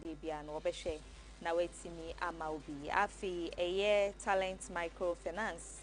de bia no obehwe na wetimi ama obi afi eye talent microfinance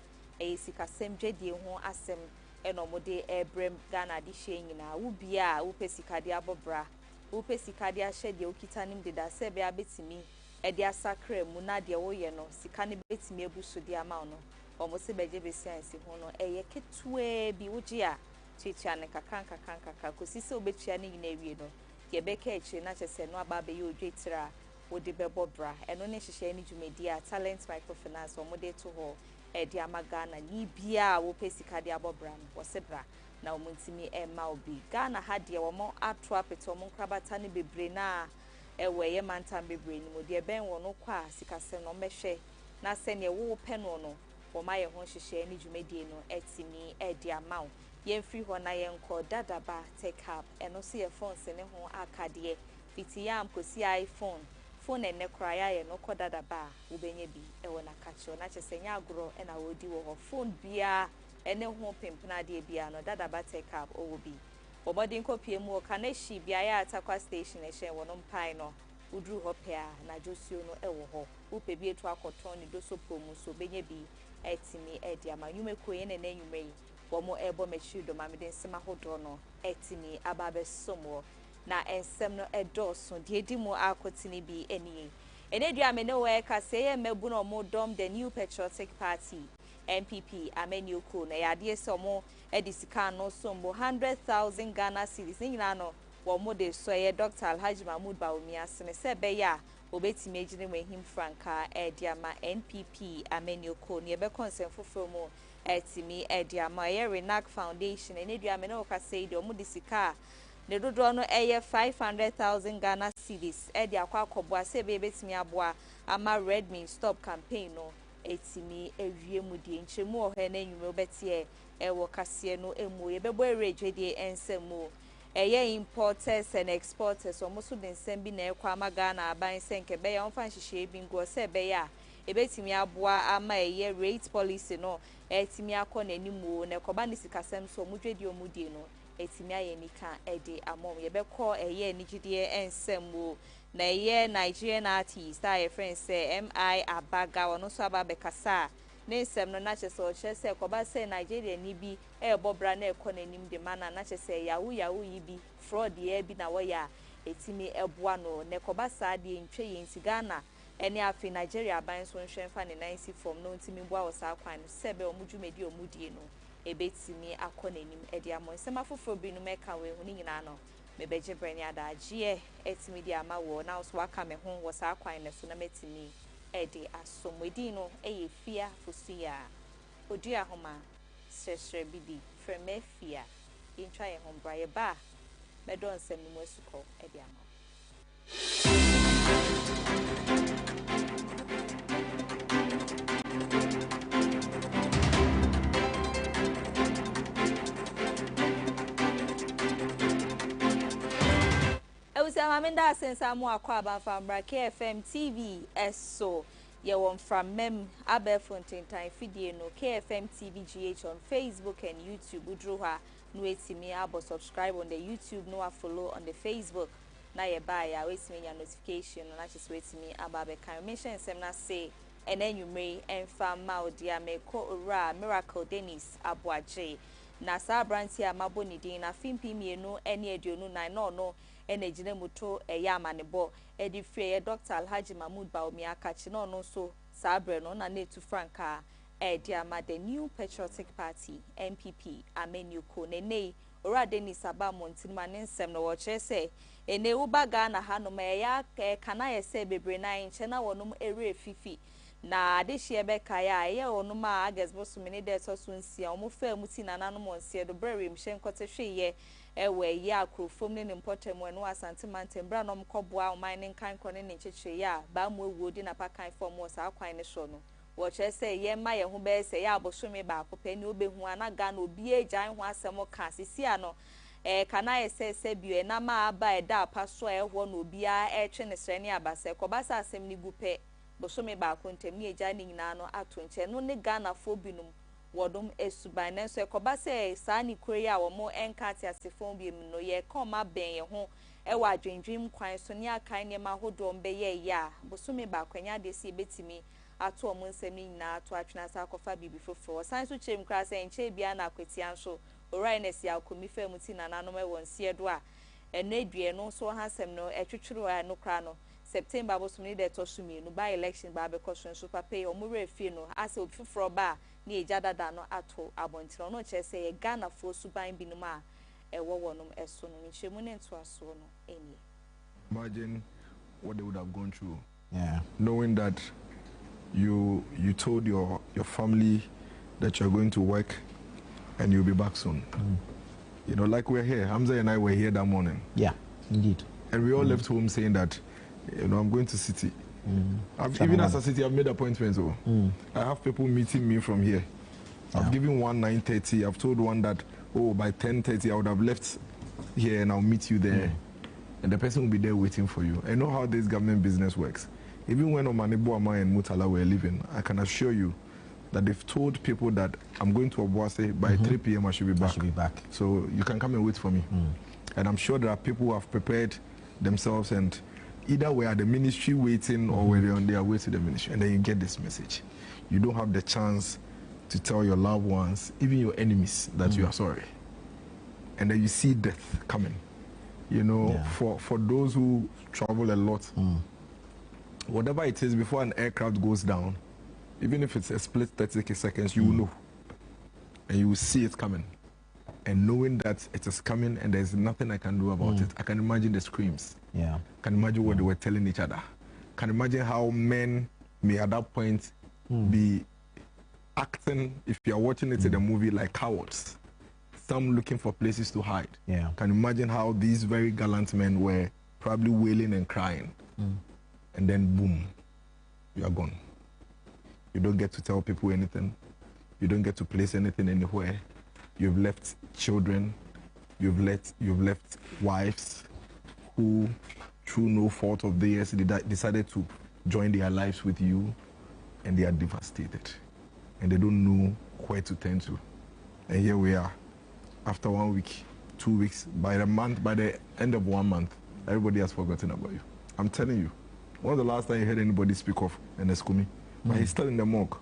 sikasem dwedie ho asem enomode ebrem Ghana de hye nyina wo bia wo pesikade abobra wo pesikade ahye de okitanim de da se bia betimi de asakra mu na de wo ye no sika ne betimi ebuso de ama no omo se beje besiansi ho no eye ketue bi wogie a chicha ne kakanka kosi se obetua ne nyina wie no ye beka echi na chese no aba be ye odwetira wo de bebobra eno ne hyehye ne dwumedi a talent microfinance omo de to ho edi amagana ni bia wo pesikade abobra no wo sebra na omuntimi ema obi Ghana ha de wo mo ato apete omo krabata ne bebre na ewe ye mantam bebre ni mo de ben wo no kwa sikase no mehwe na se ne wo pe no no wo ma ye ho hyehye ne dwumedi no etimi edi amaw ye free ho na ye nko dadaba take up eno se ye phone se ne ho akade fiti yam kosi iPhone phone ene kraya ye no kodada ba ubenye bi ewo na kacho na chesenya agro ena wodi wo phone bia ene ho pempena de bia no dada ba take up owo bi obodi nkopie mu ka na hyi bia ya atakwa station e hye wono mpai no udru ho pea na josio no ewo ho upe bi etu akoton ni doso promo so benye bi etimi edi amanyume koye ne na nyume yi womo ebo mechi do mamede nsema hodo no etimi ababe somo na ensem no edoso de edimu akotini bi enie enedua amene we ka seye mebu no modom the new patriotic party NPP amenyuko na yade se omo edisika no sombo 100,000 Ghana cedis nyina no wo mo de so ye Dr. Alhaji Mahmoud Bawumia asene se be ya obetime gine wehim franka ediama NPP amenyuko ne be consent foforo mo etimi ediama ye Renac Foundation enedua amene we ka seye de omo disika ne dodo no eye 500,000 Ghana cedis edi akwa akobua se be betimi aboa ama Redmin stop campaign no etimi ewie mu die nchemu ohe na enwume obetie ewo kase no emu ye bebo eredwedie ensemu eye importers and exporters omuso de nsem bi na ekwa amaga na aban senke be ya onfa nhihye bi ngo se be ya ebetimi aboa ama eye rate policy no etimi akọ na nimu na ekoba ni sikasem so omudwedie omudie no etimi ayenika ede amom ye bekọ eye nigidie ensemu na ye Nigerian artist a friend say MI Abaga wono so aba bekasa na nsem no na chese o chese koba say Nigeria ni bi bobra na ekọ nanim de mana na chese yawo yi bi fraud ye bi na wo ya etimi eboa no na koba sa de ntwe ye nsigana ene afi Nigeria ban so nhwenfa ne 90 form no ntimi boa wo sa kwan sebe omudwumedi omudie no ebetimi akọ nanim ede amon sema foforo bi no meka we hu ni nyina no mebeje brani adagie etimi di ama wo na so aka me ho wo sa kwan ne so na metimi ede asomwedi no Afia Fosuah Oduahoma Sresrebidi from Afia intwa ye ho bra ye ba medon nsem no asuko ede ama Mamenda sensamu akwa banfambra KFM TV eso ye won from mem Abefontain time fidie no KFM TV GH on Facebook and YouTube udruha no etimi abo subscribe on the YouTube no follow on the Facebook na ye buy ya wetimi nya notification na just wetimi ababe kan mention sem na say enenwumre emfa maudia meko ora Miracle Dennis Aboaje na sa branti amabo ni din na fimpi mienu ene aduonu nan no ene gine muto eyama ne bo edi free Dr. Alhaji Mahmoud Bawumia kachi no so sabre no na netu franka edi ama the new patriotic party NPP amenyuko nene ora Dennis Abamontinma ne nsem no wo chese ene ubaga na hanom eya kana yese bebre na nche na wonum ere fifi na adehye beka ya ye onuma agesbo sumene de so nsia omufa amuti nananom onsie do brere mhye nkote hweye ewe ya akrofom ne important no asante mantem bra no mkoboa oman ne nkan kone ne nchechwe ya ba mu ewudi na pakan form wo sa kwan ne so no wo che se ye ma ye ho be se ya abosome ba akopɛ ne obehu anaga na obi agyan ho asɛm ka sisia no kana yese bio na ma aba eda apaso ho na obi a twe ne sre ne abase kobasa asɛm ne gupe bosome ba akontem ne agya ne nyina no ato nche no ne Ghana fo binum wodum esuban nenso ekoba se saa ni kure ya wo mo enkati asefon bi no ye koma ben ye ho ewa adwendwem kwan so ne akan ne ma hodo mbeye ya bosome ba kwanya de si betimi ato omo nsem ni nyina ato atwena sa akofa bibi foforo san so chem kra se enche bia na akwetian so oriness ya akomi fam ti na nanom e wonse do a enadue no so hansem no etwetwero a no kra no September bosome de to sumi no by election ba be question so papa e omo refie no ase obi foforo ba na ejadada no ato abontiro no che se ye Ghana fo suban binum a ewo wonom eso no nchemu ne nto aso no eni. Imagine what they would have gone through. Yeah. Knowing that you told your family that you're going to work and you'll be back soon. You know, like we're here. Hamza and I were here that morning. Yeah, indeed. And we all left home saying that, you know, I'm going to city. Even as a city, I've made appointments. I have people meeting me from here. I've given one 9:30. I've told one that, oh, by 10:30 I would have left here and I'll meet you there. And the person will be there waiting for you. I know how this government business works. Even when Omanebo and Mutala were leaving, I can assure you that they've told people that I'm going to Obuase by 3 p.m. I should be back. So you can come and wait for me. And I'm sure there are people who have prepared themselves, and either we're at the ministry waiting or we're on their way to the ministry. And then you get this message. You don't have the chance to tell your loved ones, even your enemies, that you are sorry. And then you see death coming. You know, for those who travel a lot, whatever it is, before an aircraft goes down, even if it's a split 30 seconds, you will know. And you will see it coming. And knowing that it is coming and there's nothing I can do about it, I can imagine the screams. I can imagine what they were telling each other. Can imagine how men may at that point be acting, if you are watching it in the movie, like cowards. Some looking for places to hide. Can imagine how these very gallant men were probably wailing and crying. And then boom, you are gone. You don't get to tell people anything. You don't get to place anything anywhere. You've left children. You've left wives who, through no fault of theirs, decided to join their lives with you, and they are devastated. And they don't know where to turn to. And here we are, after 1 week, 2 weeks, by the end of 1 month, everybody has forgotten about you. I'm telling you, when was the last time you heard anybody speak of Eneskumi? But he's still in the morgue.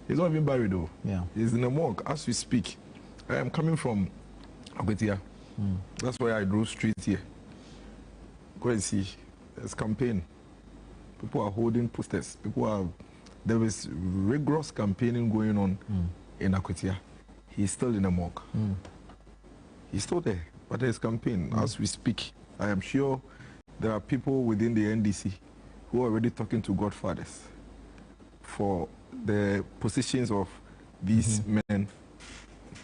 He's not even buried though. He's in the morgue as we speak. I am coming from Agwetia. That's why I drove straight here. Go and see. There's campaign. People are holding posters. There is rigorous campaigning going on in Agwetia. He's still in the morgue. He's still there, but there's campaign as we speak. I am sure there are people within the NDC who are already talking to godfathers for the positions of these men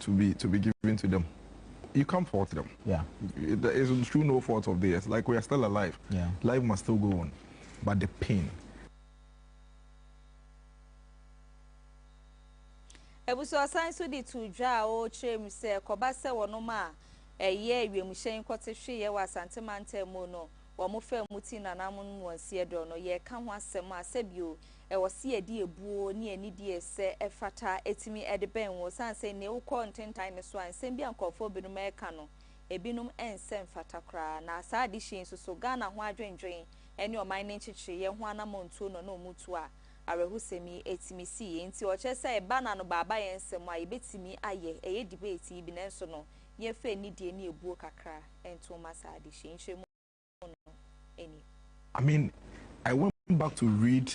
to be given to them. You can't fault them. There is true no fault of theirs. Like, we are still alive. Life must still go on. But the pain. Ebuso asan so di tuja o chem se koba se wonoma eye wiemhyen kwotehwe ye wasante mantemu no wo mo fa muti nanamun wonse do no ye ka ho asem asebio e wo se edi ebuo ni anidi ese efata etimi edeben wo sanse ne wo contentan ne so ansem bia nkofo binum e ka no ebinum ensem fata kra na asade hyen so Ghana ho adwendwen ene o man ne nchichi ye ho anamontuo no no mutu a arehusemi etimi si enti o chese bana no baba yensem a yebetimi aye eye debate bi nenso no ye fe ni die ni ebuo kakra ento masade hyenhwemu any. I mean, I went back to read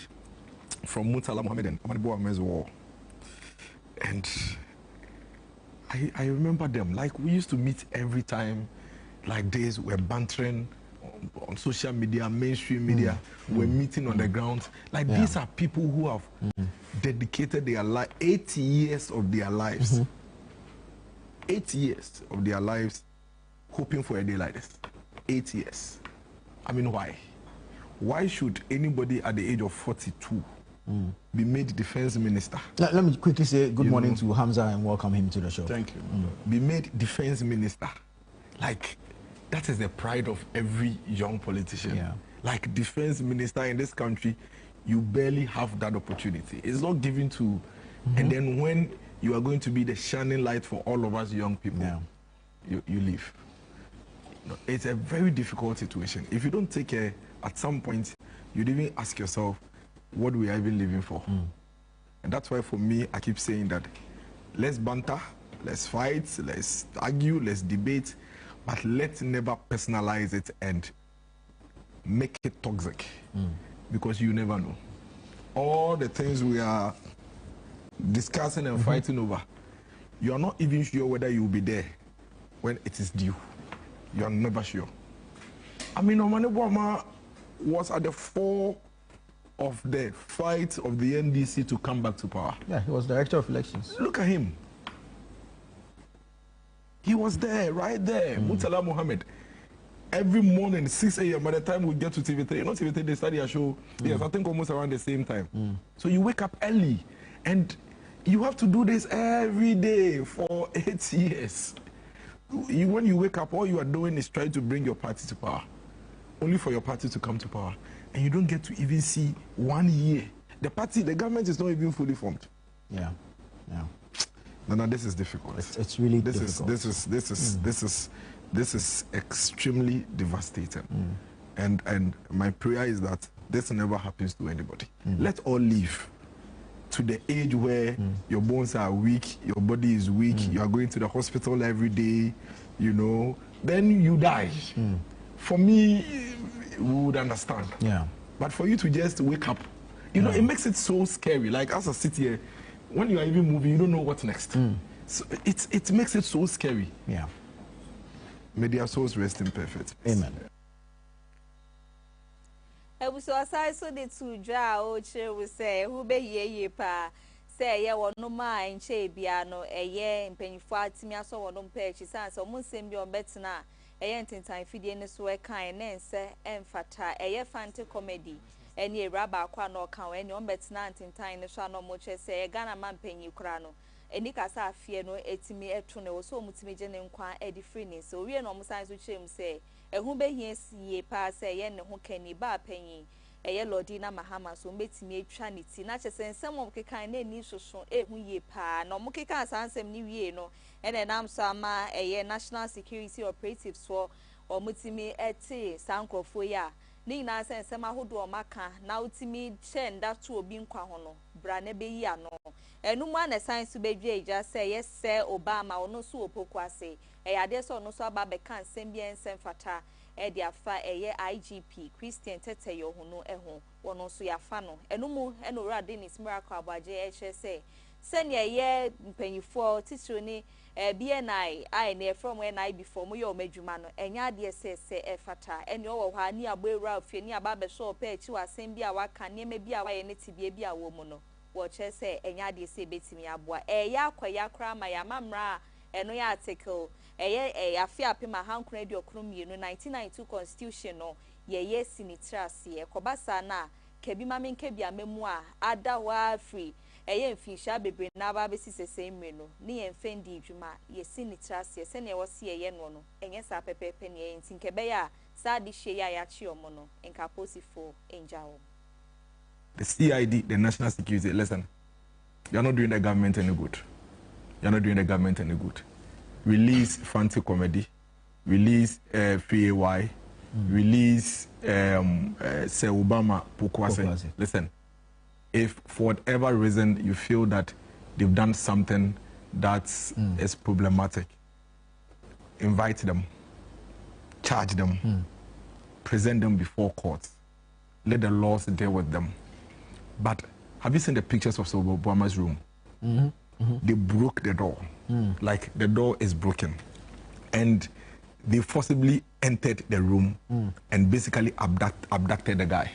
from Mutala Muhammad and Amadou Ahmed's war, and I remember them. Like, we used to meet every time, like this. We're bantering on social media, mainstream media. We're meeting on the ground. Like, these are people who have dedicated their life, 80 years of their lives. 8 years of their lives hoping for a day like this. 8 years. I mean, why? Why should anybody at the age of 42 be made defense minister? Let me quickly say good morning to Hamza and welcome him to the show. Thank you. Be made defense minister. Like, that is the pride of every young politician. Like, defense minister in this country, you barely have that opportunity. It's not given to... And then when you are going to be the shining light for all of us young people, you leave. No, it's a very difficult situation. If you don't take care, at some point, you'd even ask yourself, what we are even living for? And that's why for me, I keep saying that let's banter, let's fight, let's argue, let's debate, but let's never personalize it and make it toxic, because you never know. All the things we are discussing and fighting over, you are not even sure whether you will be there when it is due. You are never sure. I mean, Omane Boamah was at the fore of the fight of the NDC to come back to power. Yeah, he was director of elections. Look at him. He was there, right there. Murtala Mohammed. Every morning, 6 a.m., by the time we get to TV3, you know, TV3, they study a show, yes, I think almost around the same time. So you wake up early, and you have to do this every day for 8 years. When you wake up, all you are doing is trying to bring your party to power, only for your party to come to power. And you don't get to even see 1 year. The party, the government is not even fully formed. Yeah, yeah. No, this is difficult. It's really difficult. This is extremely devastating. And my prayer is that this never happens to anybody. Let's all live to the age where your bones are weak, your body is weak, you are going to the hospital every day, you know, then you die. For me, we would understand. Yeah. But for you to just wake up, you know, it makes it so scary. Like as I sit here, when you are even moving, you don't know what's next. So it makes it so scary. Yeah. May their souls rest in perfect. Amen. So aside so the two draw we say who be ye pa say ye won no ma nche bia no eye mpanyifo atimi aso won no mpechi san so mun sem bi on betena eye ntintan fidie ne so e kan ne nse emfata eye fante comedy eni raba akwa no kan eni on betena ntintan ne so no mo che say Ghana man panyi kura no eni kasa afie no etimi eto ne wo so mutimi je ne nkwa edi free ne so wie no mo san so chem say ehun be hie sie pa se ye ne ho kani ba panyi eye lodi na mahama so mbetimi atwa ne ti na chese nsem mo kekan na ni soso ehun ye pa na mo kekan sansem ni wie no ene nam so ama eye national security operatives so o mutimi eti sankrofo ya ni na nsem ahodo o maka na utimi che nda to obi nkwa ho no bra na be yi ano enum na science bedwe eja se ye se Obama ono so opokwase ade so no so aba be kan nsem bia nsem fata de afa eye IGP Christian Teteyo ho no eho wono so ya fa no enum enora Dennis Miracle Abaje eche se ne ye mpanyifo titiro ni BNI I na from when I before mo yo madwuma no enya ade se fata ene o wo ha ni agbewura ofie ni aba be so pe echi wasem bia waka ne ma bia wa ye ne tibie bia wo mu no wo che se enya ade se betimi aboa ya akwaya kra ma ya mamra eno ya article Afia Pima Hankra di okromi no 1992 constitution no ye sinitrase ekobasa na kebima menkebia memu a ada wa free mfisha bebre na ba besi sese mre no ne ye mfendi dwuma ye sinitrase se ne wose ye no no enye sa pepepe ne enti nkebe ya sa di hye ya chi omo no enka posifo enjawo. The CID, the national security, listen, you're not doing the government any good. You're not doing the government any good. Release fancy comedy, release FAY, release say Obama Pokwase. Listen, if for whatever reason you feel that they've done something that is problematic, invite them, charge them, present them before court, let the laws deal with them. But have you seen the pictures of Obama's room? They broke the door. Like the door is broken. And they forcibly entered the room and basically abducted the guy.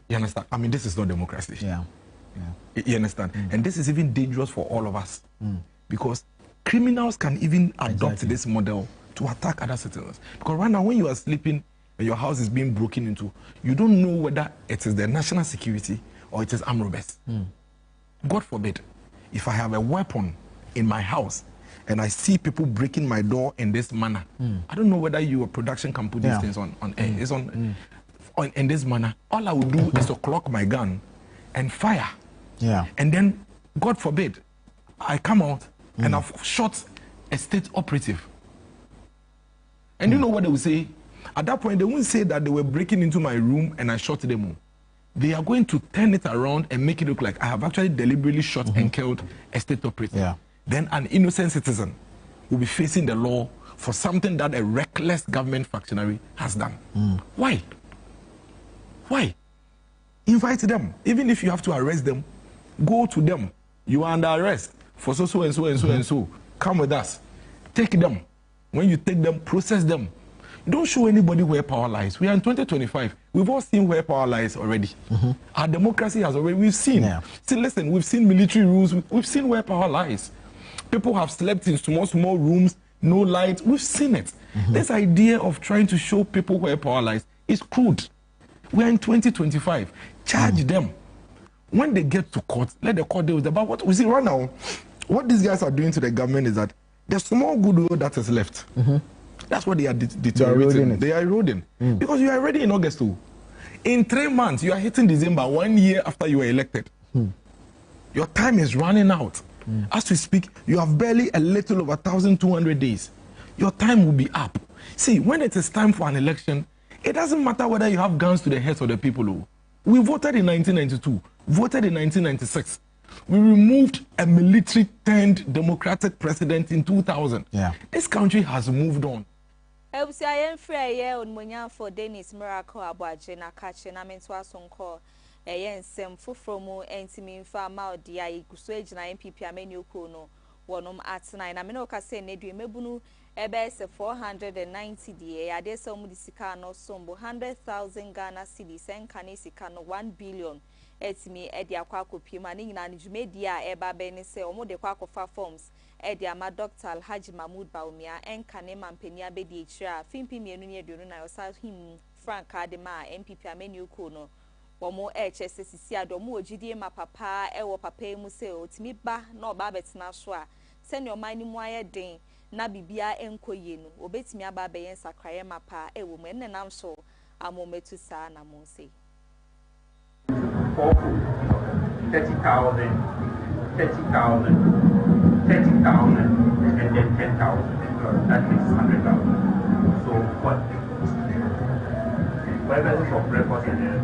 You understand? I mean, this is not democracy. Yeah. You understand? And this is even dangerous for all of us. Because criminals can even adopt this model to attack other citizens. Because right now, when you are sleeping and your house is being broken into, you don't know whether it is the national security or it is armed robbers. God forbid, if I have a weapon in my house and I see people breaking my door in this manner, I don't know whether your production can put these things on air. It's in this manner. All I would do is to clock my gun and fire. And then, God forbid, I come out and I've shot a state operative. And you know what they will say? At that point, they won't say that they were breaking into my room and I shot them all. They are going to turn it around and make it look like I have actually deliberately shot and killed a state operator. Yeah. Then an innocent citizen will be facing the law for something that a reckless government functionary has done. Why? Why? Invite them. Even if you have to arrest them, go to them. You are under arrest for so and so and so and so. Come with us. Take them. When you take them, process them. Don't show anybody where power lies. We are in 2025. We've all seen where power lies already. Our democracy has already, we've seen. Yeah. See, listen, we've seen military rules. We've seen where power lies. People have slept in small rooms, no light. We've seen it. This idea of trying to show people where power lies is crude. We are in 2025. Charge them. When they get to court, let the court deal with them. But what we see right now, what these guys are doing to the government is that the small goodwill that is left, that's what they are deteriorating. They are eroding. Because you are already in August too. In 3 months, you are hitting December 1 year after you were elected. Your time is running out. As we speak, you have barely a little over 1,200 days. Your time will be up. See, when it is time for an election, it doesn't matter whether you have guns to the heads of the people. We voted in 1992, voted in 1996. We removed a military-turned democratic president in 2000. Yeah. This country has moved on. I am free on Munya for Dennis Miracle Abuaje na kache na mentwa sonko nsem fofromu entimi fa ma odia iguso ejina MPP amenu ko no wonom at9 na me no ka se ne due mebunu ebe se 490 die ade se omu disika no sombo 100,000 Ghana cedis enkane sika no 1 billion etimi edi akwa akopima ni nyina njumedi a eba be ne se omu de kwa akofa forms edi ama Dr. Alhaji Mahmoud Baumia enkane mampeni abedi echira fimpi mienu ne aduonu na osa him Frank Adema MPP amenu ko no womo HSCC adomu ogidie mapapa ewo papa emu se otimi ba na oba betena so a senior mani mu ayeden na bibia enkoye no obetimi aba be yen sakraye mapa ewo mu ennenam so amometu sa na mo se 30,000, and then 10,000. That makes 100,000. So what? Purposes of records and then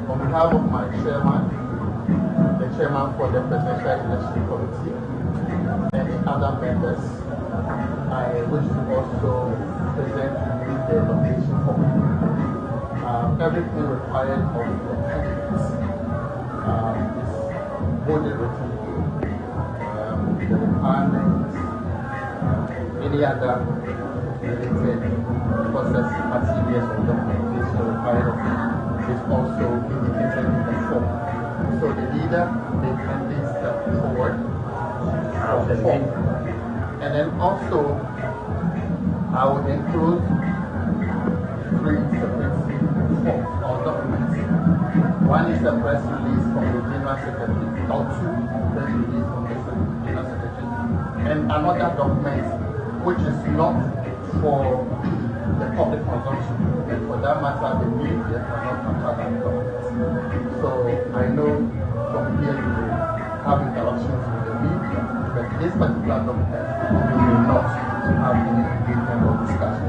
on behalf of my chairman, the chairman for the Presidential Election Committee, and the other members, I wish to also present the nomination form. Everything required of the candidates is voted written. The requirements, any other related process materials or documentation required of it is also indicated in the form. So the leader, they can then step forward of the form. And then also, I would include 3 separate forms or documents. One is a press release from the General Secretary, or 2 press release from the General Secretary, and another document which is not for the public consumption, and for that matter, the media cannot contact that document. So I know from here you will have interactions with the media, but this particular document you will not have any engagement or discussion.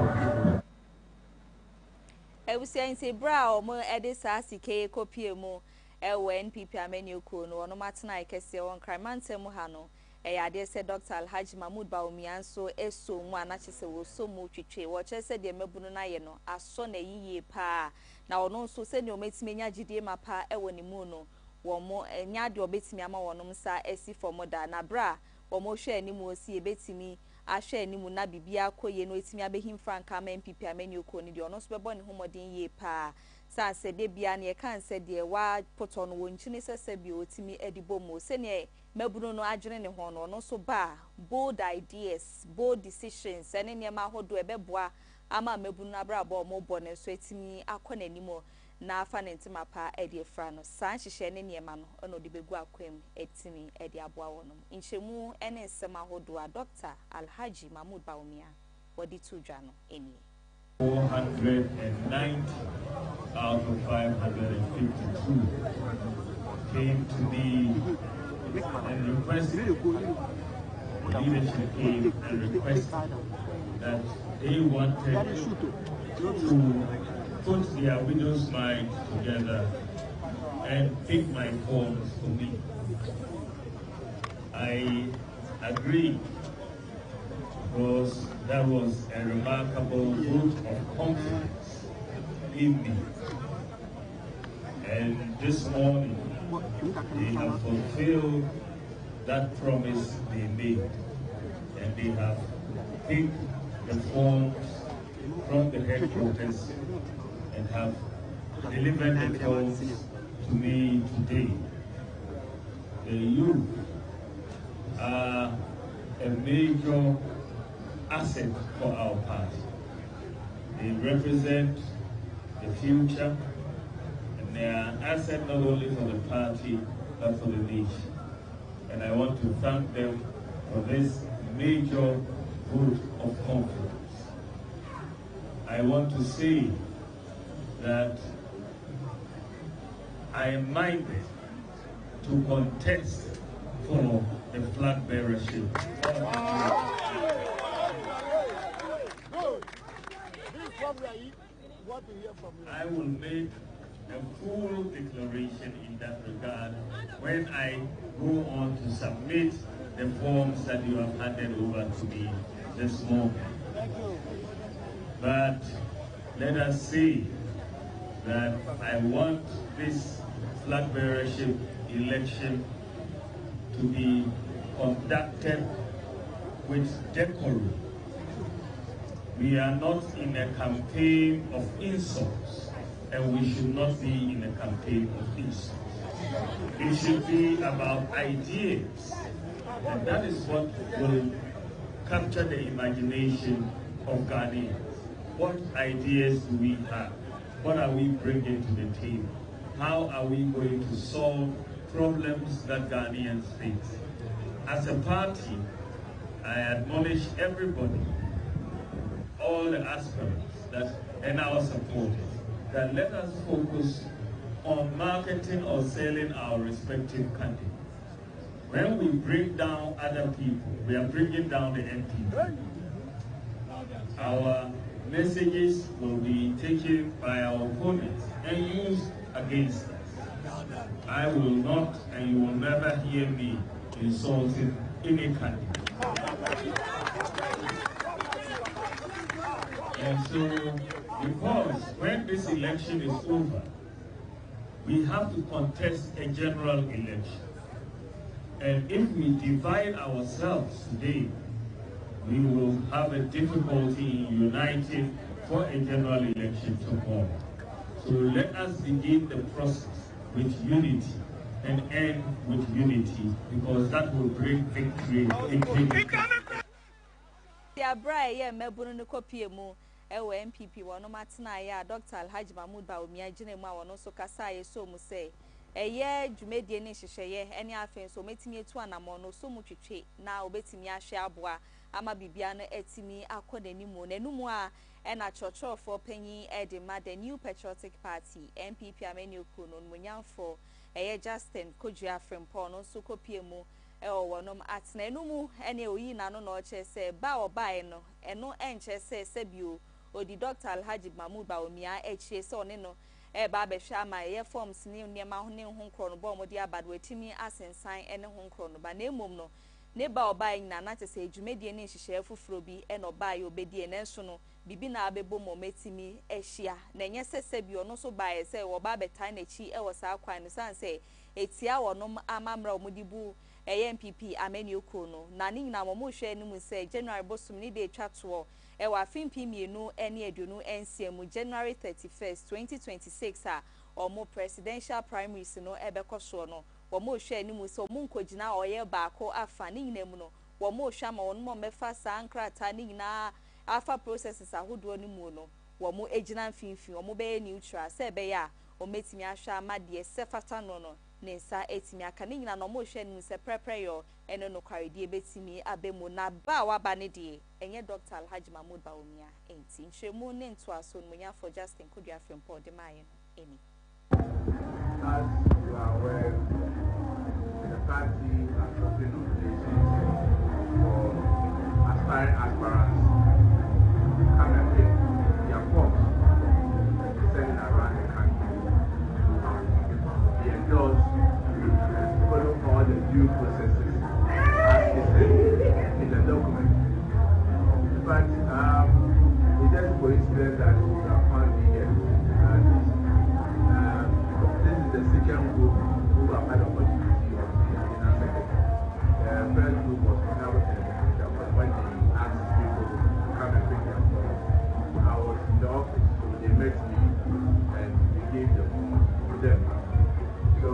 Ebusia say bra omo edisa sike kopie mu ewo NPP amenu ko no ono matena ikese won kramantem ha no ade se Dr. Alhaji Mahmoud Baumia so eso mu anachese wo so mu twetwe wo chese de mabunu na ye no aso na yiye pa na ono so se ne ometime nya gidie mapa ewo ne mu no wo mo nya de obetimi ama wonom sa esi fomoda na bra wo mo hwe animu osi ebetimi ahwe animu na bibia koye no etimi abehim Frank ama MPP amenu ko ni de ono so bebo ne homodin ye pa sa se de bia ne kan se de wa poto no wonchini sese bi otimi edibo mo se ne mabunu no adwene ne ho no so ba bold ideas, bold decisions ene ne ma hodo ebeboa ama mabunu abrabo mo bone so etimi akonanimo na afa ne ntima pa edi efra no san hihye ne niema no ono de begu akwam etimi edi aboa wonom nchemu ene nsema hodo a Dr. Alhaji Mahmoud Bawumia wodi tudwa no eni 490 out of 552 came to me and requested, the leadership came and requested that they wanted to put their widow's mind together and pick my forms for me. I agree, because that was a remarkable vote of confidence in me. And this morning, they have fulfilled that promise they made, and they have picked the forms from the headquarters and have delivered the forms to me today. The youth are a major asset for our party. They represent the future, and they are an asset not only for the party but for the nation. And I want to thank them for this major vote of confidence. I want to say that I am minded to contest for the flag bearership. I will make a full declaration in that regard when I go on to submit the forms that you have handed over to me this morning. But let us say that I want this flag bearership election to be conducted with decorum. We are not in a campaign of insults, and we should not be in a campaign of insults. It should be about ideas, and that is what will capture the imagination of Ghanaians. What ideas do we have? What are we bringing to the table? How are we going to solve problems that Ghanaians face? As a party, I admonish everybody, all the aspirants that and our supporters, that let us focus on marketing or selling our respective candidates. When we bring down other people, we are bringing down the NPP. Our messages will be taken by our opponents and used against us. I will not, and you will never hear me insulting any candidate. And so, because when this election is over, we have to contest a general election. And if we divide ourselves today, we will have a difficulty in uniting for a general election tomorrow. So let us begin the process with unity and end with unity, because that will bring victory in Kenya. Ewe MPP wano matena ya Dr. Alhaji Mahmoud Bawumia jine mu a wono so kasa ye so mu se eye dwumedie ne hyehyeye ene afen so metimi etu anamo no so mu twetwe na obetimi ahwe aboa ama bibia no etimi akodanimu nanumu a ena chochofo panyi edema the New Patriotic Party MPP ameni okuno nmunyamfo eye Justin Kodua Frempon no so kopiemu ewo wonom atena enumu ene oyi na no no che se ba obae no eno enche se sebio odi Dr. Alhaji Mahmoud Bawumia echie se one no ba behwa ama ye forms ni niema ho ne ho nkro no bo mo di abado etimi asensan ene ho nkro no ba na emom no ne ba obae nyina na che se edwumedie ne hyehyɛ fufuro bi ene obae obedie ne nso no bibi na abebo mo metimi ehia na enye se sebio no so bae se wo ba betan na chi ewo sa kwan no san se etia wonom amamra omudibu MPP ameni okro no na ni nyina mo hwe ni mu se January bosum ni de twatoɔ ewa fimpi mienu ene aduonu ensiemu January 31st 2026 a omo presidential primaries no ebekoso no wo mo hwe ni mu se omo nkogina oye baako afa ni nyina mu no wo mo hwe ma wono mo mefa sankrata ni nyina afa processes ahodo ni mu no wo mo egina mfimfi wo mo be neutral se be ya ometimi ahwa ama de sefata no nensa etimi aka ne nyina no mo hwe ni se prepreyo ene no kwaredi ebetimi abemu na ba wa ba ne de enye Dr. Alhaji Mahmoud Bawumia enti nhwemu ne nto aso no nya for Justin Kodua Frempɔ de maye no eni. As you are aware, the party has opened nominations for aspiring aspirants to come and take their forms selling around the country. They endorse and follow all the due processes as listed in the document. In fact, it's just a coincidence that we have found me here. This is the second group who have had the opportunity of being in our secretary. The first group was now when they asked people to come and pick their forms. I was in the office, so they met me and we gave the forms to them. So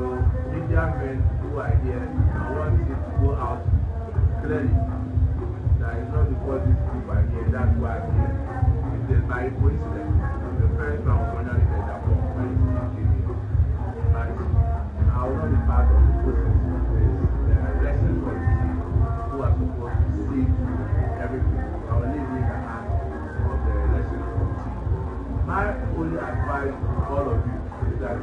media men who are here, I want it to go out clearly. That is not because these people are here, that's why I'm here. It is by coincidence. The first one was wondering the form when it came here. But I will not be part of the process. The election committee who are supposed to see everything. I will leave in the hands of the election committee. My only advice to all of you is that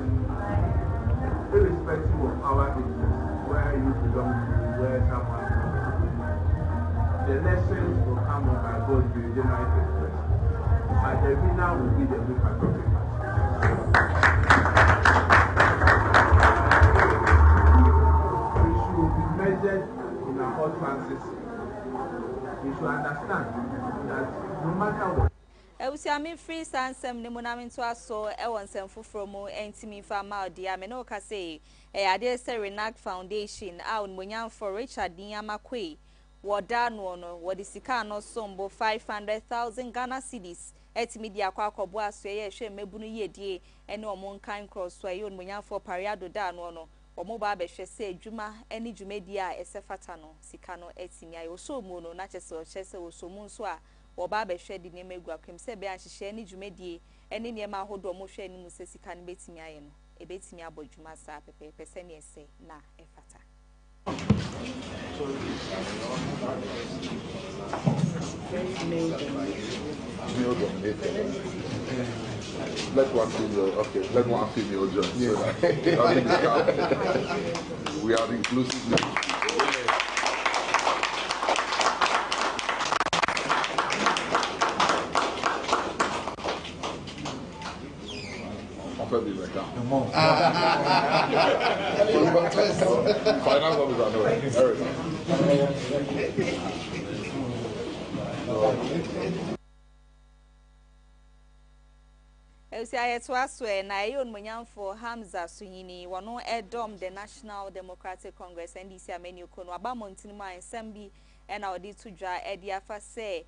irrespective of our interests, where you belong to, where someone belongs to, the elections will come on by God's will, January 31st. And the winner will be the New Patriotic Party. We should be measured in our utterances. We should understand that no matter what. Ewusiami free sansem ne munami to aso ewonsem foforo mu entimi fa ma odia me no ka say ade se Renac Foundation a onmonya for Richard Nyamakwe woda no wodi sika no sombo 500,000 Ghana cedis etimi dia kwa akobo aso ye hwe mebunu yedie ene omon kan cross so ye onmonya for pariado da no omo ba be hwe se adwuma ene dwumadi a esefata no sika no etimi ayo so mu no na chese o chese o so mu nso a oba be hwe di ne megu akwem se be anhyehyɛ ne dwumadie ene ne ma hodo mo hwe ne mu se sika ne betimi aye no ebetimi abodwuma sa pepe pese ne ese na efata. Let one female, okay, let one female join. Yeah. So we are inclusive. Finance officer, no, Eric. Ayetwaswe na yon munyamfo Hamza Suhini wano edom the National Democratic Congress NDC amenu kono abamontini ma ensembi ena odi tudwa edi afa se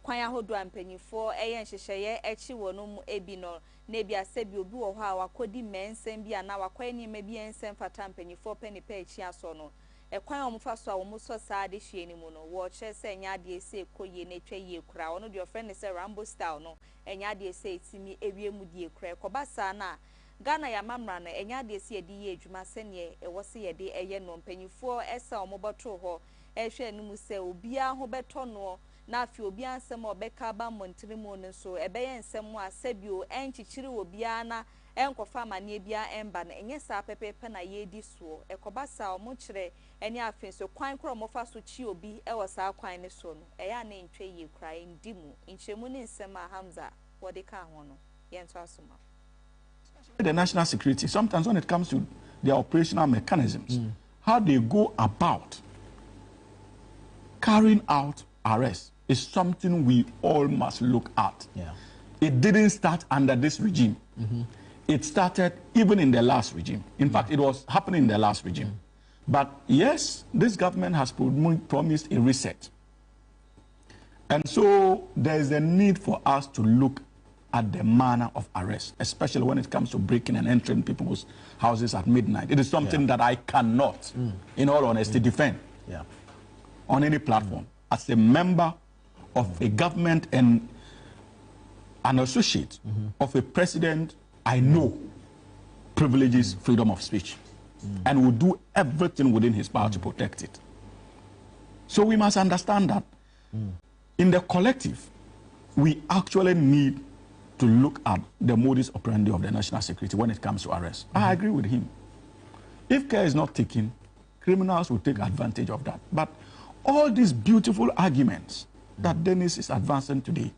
kwan ahodo ampanyifo eye nhyehyeye echi wonum ebi no na ebi asebi obi wo ho a wakodi mensem bi ana wakwan ni ma bi ensem fata ampanyifo penipa echi aso no kwan omfa so a womuso saa de hwie ni mu no wo che se nya de ese koye na twa ye kura wono de ofre ne se Rambo style no enya de ese etimi ewie mu de kura koba saa na Ghana ya mamra na enya de ese de ye adwuma se ne ewo se ye de eye no mpanyifo esa omoboto ho ehwe ni mu se obia ho beto no na afi obia nsem obeka ba montremu no so ebeye nsem a sabio enchichiri obia na enkofa mane bia emba na enye saa pepepe na ye di so ekoba saa omochire eni afin so kwan kro mofa so chi obi ewo saa kwan ne so no eya na ntwe ye kra ndimu nchemu ne nsem a Hamza wode ka ho no ye nto asoma. The national security, sometimes when it comes to their operational mechanisms, how they go about carrying out arrests is something we all must look at. Yeah. It didn't start under this regime. It started even in the last regime. In fact, it was happening in the last regime. But yes, this government has promised a reset. And so there is a need for us to look at the manner of arrest, especially when it comes to breaking and entering people's houses at midnight. It is something that I cannot, in all honesty, defend on any platform. As a member of a government and an associate of a president, I know privileges freedom of speech and will do everything within his power to protect it. So we must understand that in the collective, we actually need to look at the modus operandi of the national security when it comes to arrest. I agree with him. If care is not taken, criminals will take advantage of that. But all these beautiful arguments that Dennis is advancing today,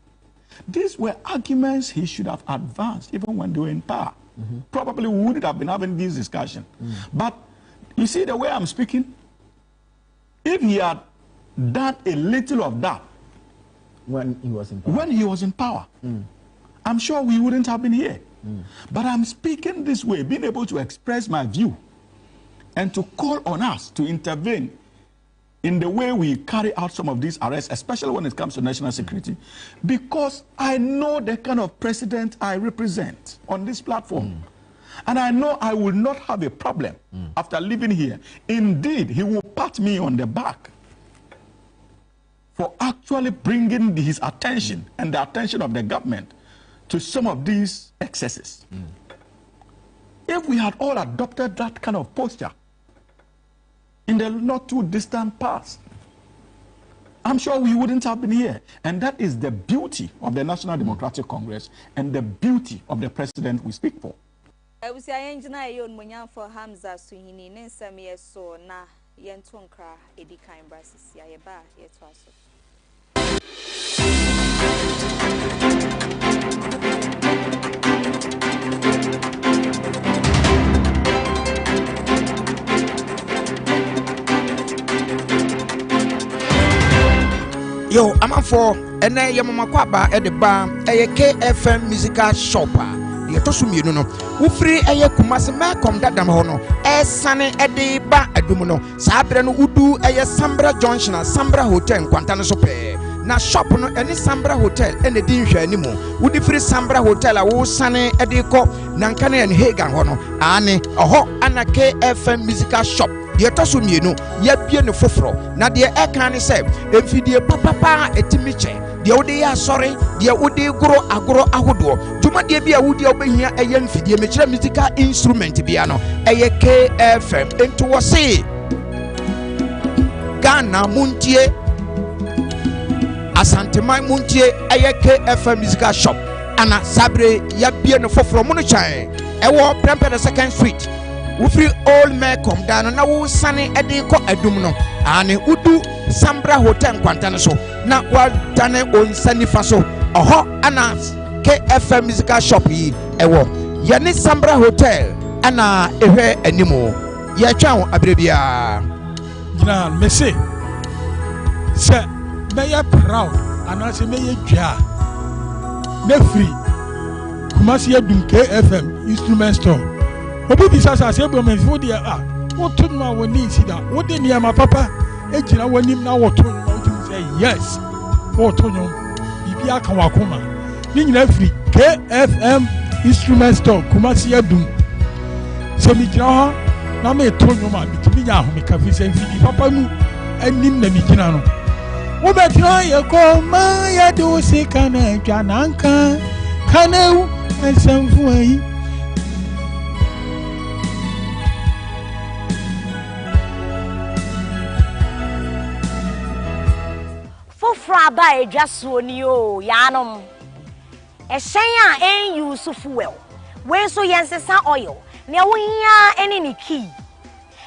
these were arguments he should have advanced even when they were in power. Probably we wouldn't have been having this discussion. But you see the way I'm speaking? If he had done a little of that when he was in power, I'm sure we wouldn't have been here. But I'm speaking this way, being able to express my view and to call on us to intervene in the way we carry out some of these arrests, especially when it comes to national security, because I know the kind of president I represent on this platform. And I know I will not have a problem after leaving here. Indeed, he will pat me on the back for actually bringing his attention and the attention of the government to some of these excesses. If we had all adopted that kind of posture in the not too distant past, I'm sure we wouldn't have been here. And that is the beauty of the National Democratic Congress and the beauty of the president we speak for. I was saying, for Hamza Suhini, Nensami, so na Yentonkra, Edika in Brassis, Yaba, yet was. Yo, I'm a for and I am Makwaba at the bar, a KFM musical shopper. You to sum you know. Who free a Kumasi Macom that Damono, a sunny at the bar at Dumuno, Sabran Udu, a Sambra Junction, a Sambra Hotel, Quantana Sope. Na shop no any Sambra Hotel and the Dinja anymore. Would the free Sambra Hotel a wo sunny at the co, Nankane and Hagan Hono, Anne, a ho, and a KFM musical shop. Ye to sum you know, ye bien no fofro. Na de e kan say, if the papa etimiche, the ode sorry, the ode gro agro ahodo. Juma de bia wudi obehia e ye mfidie mechira musical instrument bia no, e KFM into wase. Ghana muntie Asante mai muntie e KFM musical shop. Ana sabre ye bien no fofro mu no chan. E wo Prempeh the 2nd Street. Ufri old man come down na wo sane ede ko adum no ane udu Sambra Hotel kwantane so na wa dane on sani fa so oho ana KFM musical shop yi ewo ye ne Sambra Hotel ana ehwe animo ye twa abrebia gina mese se be proud ana se me ye dwa me free Kumasi adum KFM instrument store obi bisasa se bo menfo de wo to no woni sida wo de ne ma papa e gina wonim na wo to no wo say yes wo to no bibi aka wakoma ni nyina free KFM instrument store Kumasi adum se mi gina ho na me to no ma bitimi nya ho me ka fi se fi papa nu anim na mi gina no wo betra ye ko ma ya do se kana twa nanka kanau ensamfu ayi Fraba just woni o yanom e hyen a use fuel we so yensesa oil ne wo hia ene ni key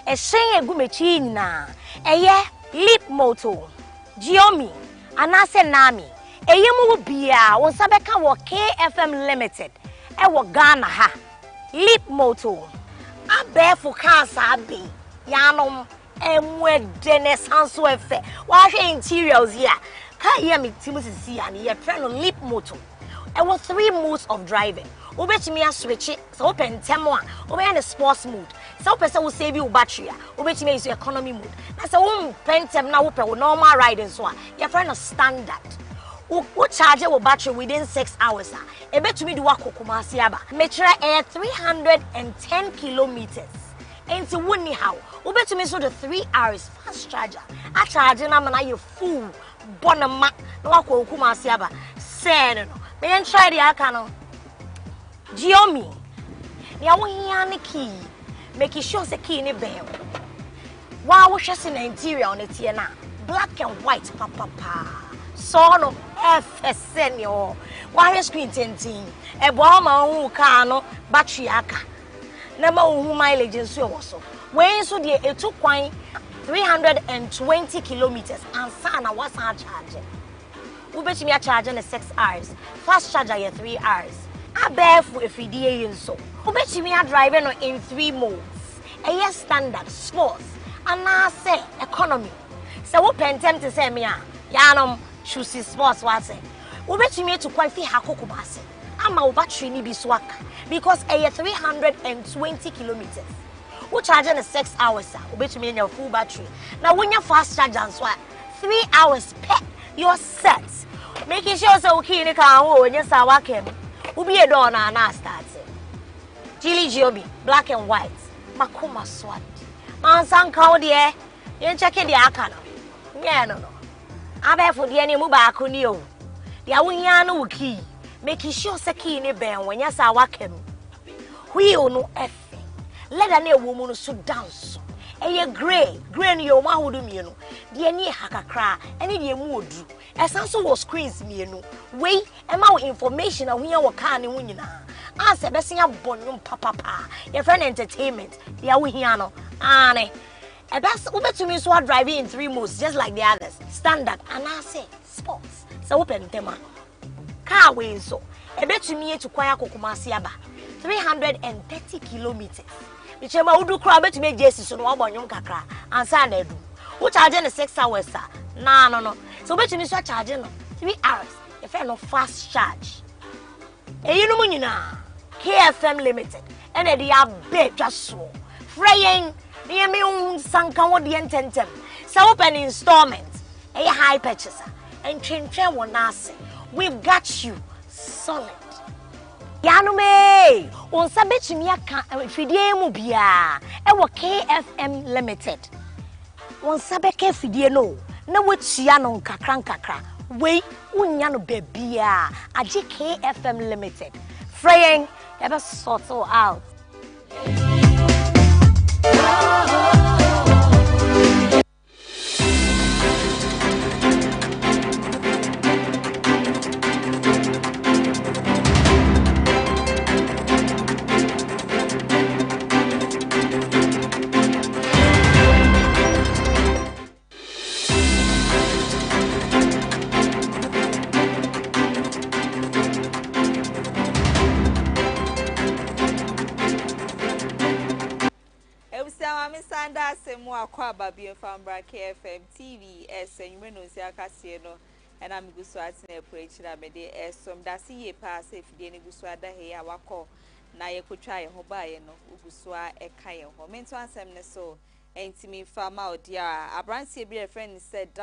e hyen egumechi nyina eye lip moto Giomi anase nami eyemu bia wo sabeka wo KFM Limited e wo Ghana ha lip moto abefo cars abi yanom emwedene sanso efe wa hwe interiors here ka hear me timusisi and you friend on lip moto I was 3 modes of driving obetimi a switch so open temo a obe in the sports mode so person will save you battery obetimi use economy mode na say won pentem na wo pe normal riding so a your friend of standard wo charge your battery within 6 hours a ebetumi do Kumasi aba metre 310 kilometers into woni how obetumi so the 3 hours fast charger a charge na na you full bonama na Kumasi aba say no me try the aka no Giomi ya wo hia ne key make sure say key ne ben wa wo hwese na interior on tie na black and white papa so no FSN yo wa hwe screen tentin e bo ma hu car no battery aka na ma hu mileage nso yo so we so de etu kwan 320 kilometers and sana was a charge we bet me a charge in 6 hours fast charger ya 3 hours abefu efidie nso we bet me a drive no in 3 modes a standard sports and na say economy so we pentem to say me a yanom choose sports what say we bet me to kwan fi hakoko base ama we battery ni bi so aka because a 320 kilometers we charge in 6 hours we bet me your full battery now when you fast charge and so 3 hours per your set making sure so okay ni ka ho onye sa wakem we be do na start Chili Joby black and white makoma swat man san ka de yen check the aka no yeah no abefo de ni mu ba ko ni o de awunya no key making sure so key ni ben onye sa wakem wheel no f leather na ewo mu no so dance eye gray ni yo ma hodo mienu de ni hakakra ene de mu odu esan so was screens mienu wey e ma information a hunya wo car ne hu nyina ase besia bonnum papa your friend entertainment de a wo hia no ane e best wo betumi so driving in 3 modes just like the others standard and I say sports so wo pentema car we so e betumi etu kwan akokoma ase aba 330 kilometers Ichema udu kra betumi jesi so no wabonyum kakra ansa na edu wo charge in 6 hours no so betumi so charge no 3 hours if no fast charge eyinu mu nyina KFM Limited ene de abe twaso freyen ne me sanka wo de ententem so open installment a high purchase and twentwen wo na ase we've got you solid Yanume, on sabetumi aka fidie mu bia e wo KFM Limited. On sabeke fidie no na wotua no nkakra we unya no bebia age KFM Limited. Fraying ever sort out. Sanda semu akwa babie fambra KFM TV esenwe no si akase no ena miguso atine preach na mede esom dase ye pa se fidie ne guso ada he awakọ na ye kotwa ye ho ba ye no uguso a eka ye ho mento ansem ne so entimi fama odia abrantie bi friend said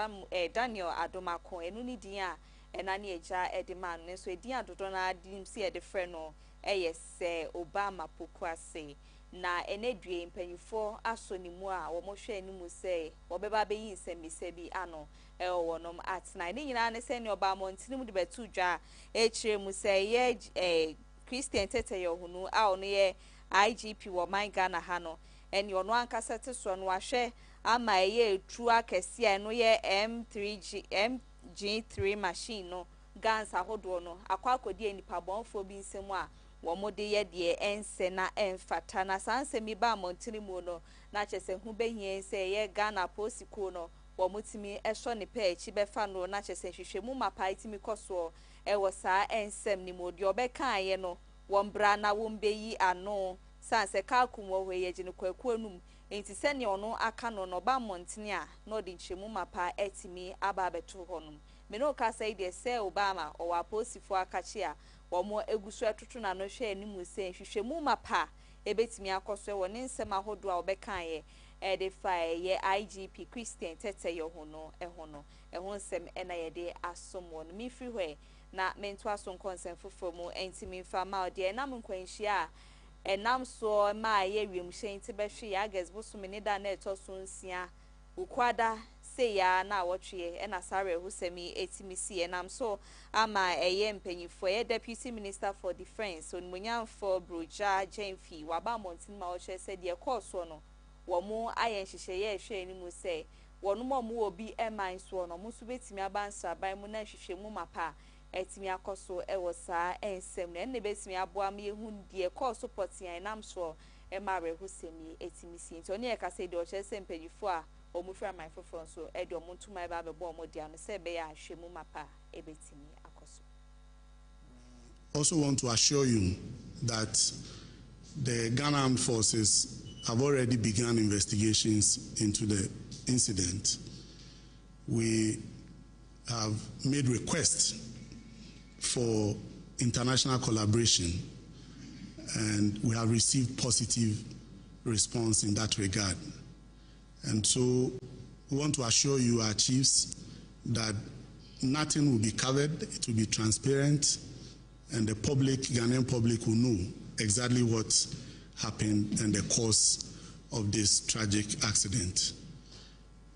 Daniel Adomako enu ni din a ena ne eja ediman ne so edin adodo na adim si e de friend no se Obama pokuase na enedue mpanyifo asonimu a wo mo hwe animu se wo beba be yi nsembise bi ano wonom atna ne nyina ne se ne oba montinimu de betu dwa kire mu se ye Christian tete yo hunu a ono ye IGP wo man Ghana ha no eni ono ankasa te so no ahwe ama ye etu akese a no ye MG3 machine no guns ahodo no akwakodi enipa bonfo bi nsemu a womode ye de ense na enfata na sanse mi ba montini mu no na chese hu behie se ye Ghana posiko no womotimi ehso ne pa echi befa no na chese hwehwemu mapa itimi koso wo saa ensem ni modi obeka ye no wombra na wombeyi ano sanse kalkum wo hwe ye gine kwaku anum enti se ne ono aka no no ba montini a no de nchemu mapa etimi aba beto honum me no ka say de se Obama o wa posifo akachi a womo egusu atoto na no hwe animu se hwehwemu mapa ebetimi akoso wo ne nsem ahodo a obeka ye edify ye IGP Christian tete yo hono eho nsem ena ye de asomo no mi free hwe na mento aso nkonsem fofomu entimi fama de na mkwanhia enam so ma ye wiem hyen te behwe ya gasbo so me ne da na eto so nsia ukwada say ya na watchye and asare who semi etimisi and I'm so ama penny for a deputy minister for defense so munyan for broja Jenfi waba montin maoche said your course one mo ayen shisheye share ni mu say one more mu obi e mine so no musu betimi abansa ban mu na hwehwe mu mapa etimi akoso e wo saa ensem na ne betimi aboa me hu de course support yan nam so e mare hu semi etimisi nti oni e ka say de o che se mpanyifo a o mu fra my fofo so e de o mu ntuma ba be bo mo dia no se be ya hwe mu mapa e betimi akoso. Also want to assure you that the Ghana Armed Forces have already begun investigations into the incident. We have made requests for international collaboration, and we have received positive response in that regard. And so we want to assure you, our chiefs, that nothing will be covered, it will be transparent, and the public, Ghanaian public, will know exactly what happened and the cause of this tragic accident.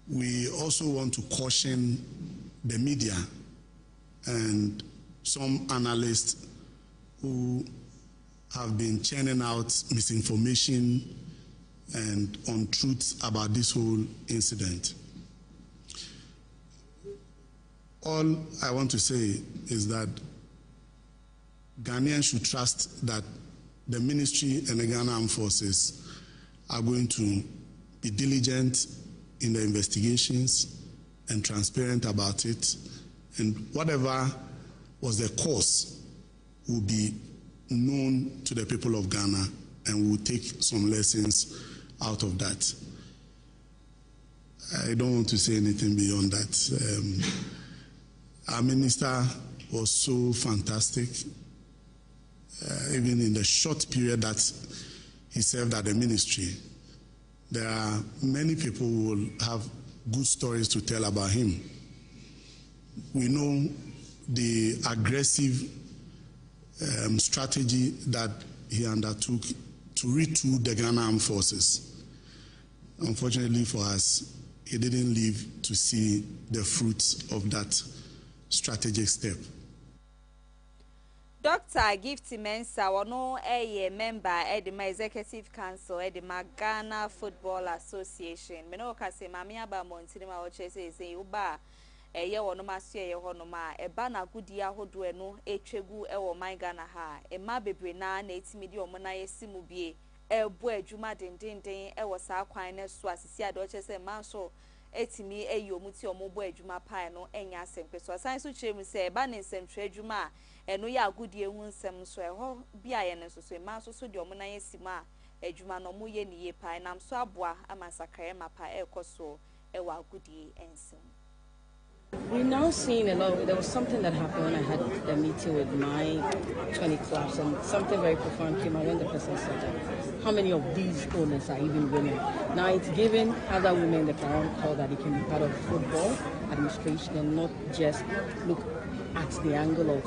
We also want to caution the media and some analysts who have been churning out misinformation and untruths about this whole incident. All I want to say is that Ghanaians should trust that the ministry and the Ghana Armed Forces are going to be diligent in the investigations and transparent about it, and whatever was the cause will be known to the people of Ghana, and we will take some lessons out of that. I don't want to say anything beyond that. Our minister was so fantastic. Even in the short period that he served at the ministry, there are many people who will have good stories to tell about him. We know the aggressive strategy that he undertook to retool the Ghana Armed Forces. Unfortunately for us, he didn't live to see the fruits of that strategic step. Dr. Gift Mensa, one a member at the Executive Council at the Ghana Football Association. Menoka say, Mamia ba Montinima, or Chase, say, Uba, a year or no master, a honoma, a banner good year hodueno, a tregu, or my Ghana ha, a mabibrina, 80 million monae simubie, a boy Juma din, a was our quietness, Swassia, Dodges, and Manso. Etimi e yomuti omobo ejuma pa no enya sempe so asan so chemu se ba ne nsemhwe ejuma eno ya agudie hu nsem so eho bia ye ne so ma so de omo na yesima ejuma no mo ye ni ye pa nam so aboa amasakare mapa ekoso e wa agudie ensem. We're now seeing a lot. There was something that happened when I had a meeting with my 20 clubs, and something very profound came out when the person said that how many of these owners are even women. Now it's given other women the crown call that they can be part of football administration and not just look at the angle of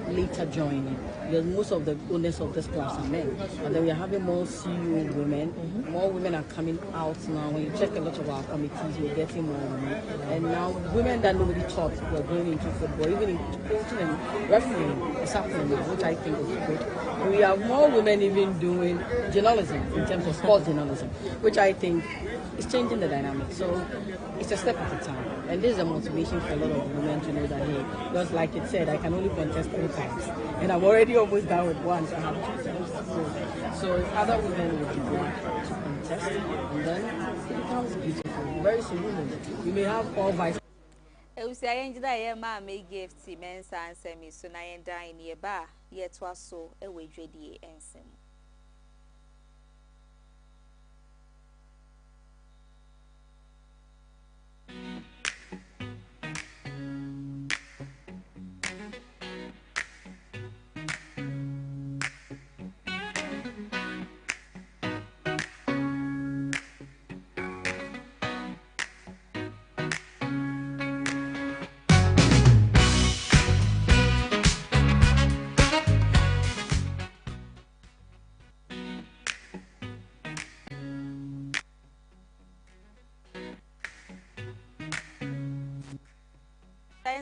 later joining. Because most of the owners of this class are men. And then we are having more CEO women. More women are coming out now. When you check a lot of our committees, we're getting more women. And now women that nobody thought were going into football, even into coaching and refereeing, is happening now, which I think is good. We have more women even doing journalism in terms of sports journalism, which I think is changing the dynamic. So it's a step at a time. And this is a motivation for a lot of women to know that, hey, just like it said, I can only contest 3 times. And I'm already almost done with one, so I have 2 times to go. So if other women would be willing to contest, and then it becomes beautiful. Very soon, you may have all vice. Eusi ayenjida ye ma me gift mensa ansemi so na yenda in ye ba ye to aso e we dwedie ensem.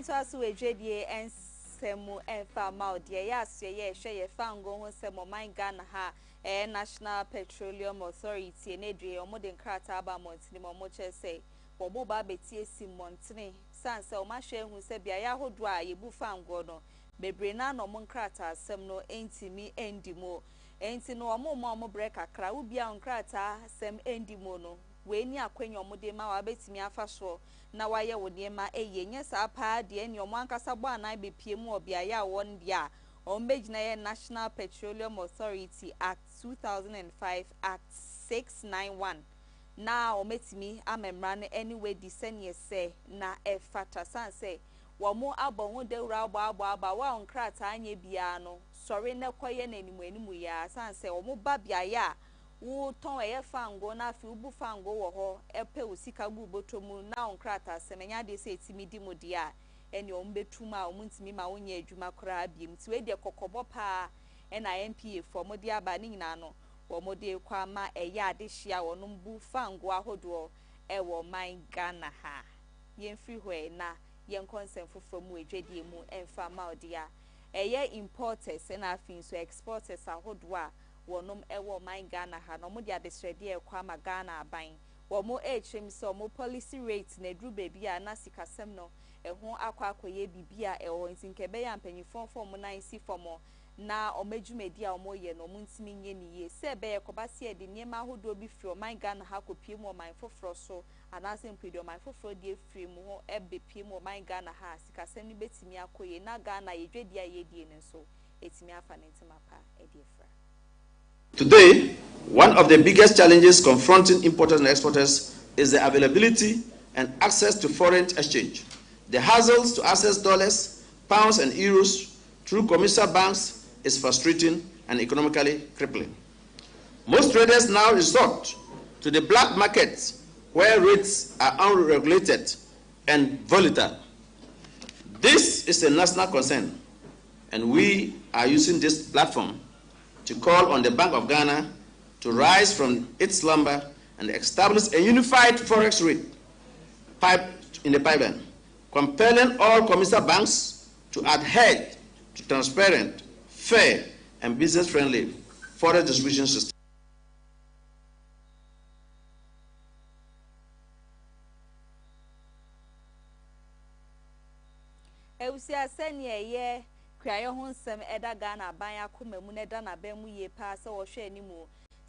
yɛnto aso edwedie ensemu emfa ma odie ya aso ye hwe ye fango ho semo man Ghana ha National Petroleum Authority na edwe omode nkrata aba montini mo chese obo ba betie si montini sanse o ma hwe hu se bia ya hodo a yebu fango no bebre na no mo nkrata asem no entimi endimo enti no omo break akra wo bia nkrata asem endimo no we ni akwenye omode ma wa betimi afa so na waye wode ma eye nya sa pa de ni omo ankasa bo anan bepie mu obia ya won dia ombejina ye National Petroleum Authority Act 2005 Act 691 na ometimi amemra no anyway disenie se na efata sanse womo abon de wura aba wa onkrata anye bia no sori na koye na animu ya sanse womo ba bia ya wo ton eye fango na afi ubu fango wo ho epe usika gu botomu na onkrata semenya de se etimi di modia eni ombetuma omuntimi ma wonye adwuma kora biem ti we de kokobo pa na MPA for de aba ni nyina no wo de kwa ma eye ade hia wonom bu fango ahodo wo man Ghana ha yemfiri hwe na yen consent foforo mu edwedie mu emfa ma odia eye importers na afin so exporters ahodo a wonom wo man Ghana ha no mo de adesrede kwa ma Ghana aban wo mo ehwem so mo policy rate na dru baby a na sikasem no ehun akwakoye bibia ewo ntinkebe ya mpanyifon fom na nsi fomo na omedwumedi a omoye no muntimi nye niye se be ekobase ede niema ahodo bi fri o man Ghana ha kopie mu o man foforo so anase mpedi o man foforo die fri mu ho ebe pie mu o man Ghana ha sikasem ni betimi akoye na Ghana yedwedi a yedie ne so etimi afa ne ntima pa ede fra. Today, one of the biggest challenges confronting importers and exporters is the availability and access to foreign exchange. The hassles to access dollars, pounds, and euros through commercial banks is frustrating and economically crippling. Most traders now resort to the black markets where rates are unregulated and volatile. This is a national concern, and we are using this platform to call on the Bank of Ghana to rise from its slumber and establish a unified forex rate in the pipeline, compelling all commercial banks to adhere to transparent, fair, and business-friendly forex distribution system. Kwayo honsem eda Ghana ban akoma mu ne da na ban mu ye pa se wo hwe animu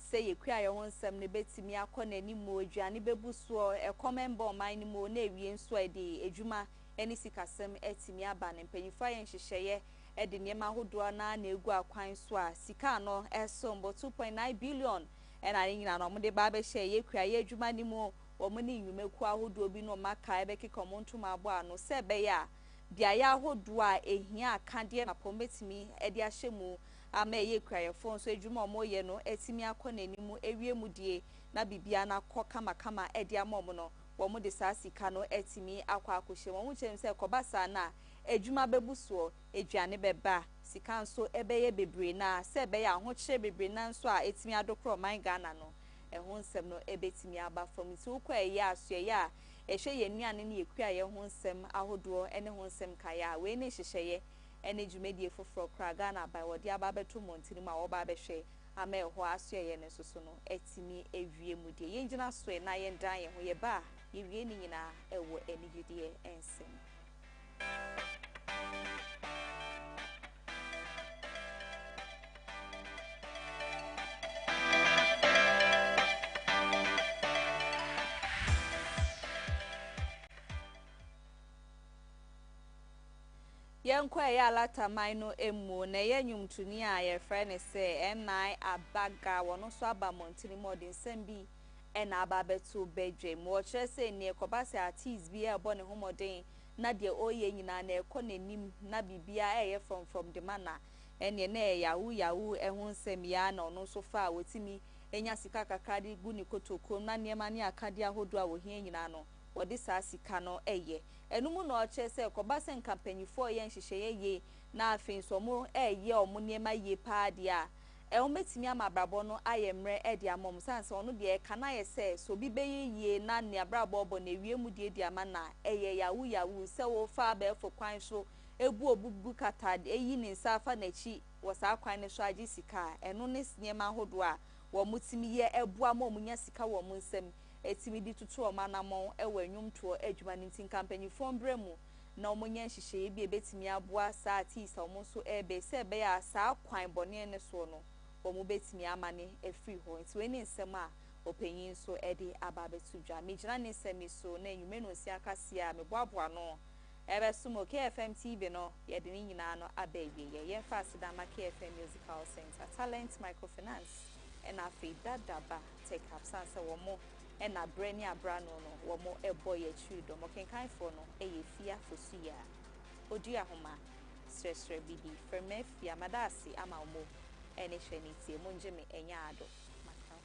se ye kwayo honsem ne betimi akona animu aduane bebuso ekomemba oman ni mu na ewie nso ede ejuma eni sikasem etimi aba ne mpanyifo ayen hyehyeye ede niema hodo na na egu akwan so a sika no esombo 2.9 billion ena nyina no mde ba be hye ye kwayo adwuma ni mu wo mu ni nwumeku ahodo bi no maka ebeki komontum abo ano se be ya bia ya hodo a ehia akade na pometimi ede ahyemu ama ye krayefo so adwuma omoye no etimi akona nimu ewie mu die na bibia na kọ kama ede amom no wo mu de saa sika no etimi akwa akohye wo mu chem se kobasa na adwuma bebuso aduane beba sika nso ebeye bebre na se be ya ahokyere bebre na nso a etimi adokro man Ghana no ehun nsem no ebetimi aba from ti ukọ eye aso ya ehwe ye nuane ne yekua ye ho nsem ahodo ene ho nsem kaya we ne hyehyeye ene dwumedie foforo kra Ghana by wodi aba beto montini ma wo ba behwe ama eho aso ye ne soso no etimi ewie mu die ye ngina so na ye ndan ye ho ye ba ye wie ni nyina ewo enigidie ensem. Yankwa ya lata maino emu na yenyumtuni a ye frene se NI abaga wono so aba montini modin sembi ena ababetu bedwe mo che se ne ekobase artist bi e bo ne homodin na de oye nyina na ekọ nanim na bibia eye from the manna ene na yawu ehun nsem ya na ono so fa wetimi enya sika kakadi gu ni kotoko na niema ni akadi ahodo a wo hia nyina no wodi saa sika no eye enumu na oche se kobase nkampanyifo ye nhyehyeye ye na afin so mo eye omo niema ye pa dia ometimi ama brabo no ayemre e dia mom sanse ono de kana ye se so bi beye na ne brabo obo na wiemu de dia ma na eye yawu se wo fa ba efo kwan so ebu obubu kata eyi ni nsafa na chi wo sa kwan ne so agi sika eno ne niema hodo a wo mutimi ye ebu ama omunya sika wo mu nsem etimi di tutu o manamon e wanwumto adwuma nintin campaign form bremu na omunya nhihye bi ebetimi aboa sa artist omo so ebe se be ya sa kwan bone ne so no omo betimi amane efree ho nti we ni nsem a opanyin so ede ababetu dwa mejina ne nsem so na enwume no si akase a meboaboa no ebe sumo KFM TV no yede ni nyina no abawie ye fa sidama KFM Musical Center Talent Microfinance ena afi dadaba take up sanse womo ena breni abrano no womo ebo ye chudo mo kenkan fo no eye Afia Fosuah Oduahoma Sresrebidi freme fia madasi ama omo ene hweniti monje me enya ado maka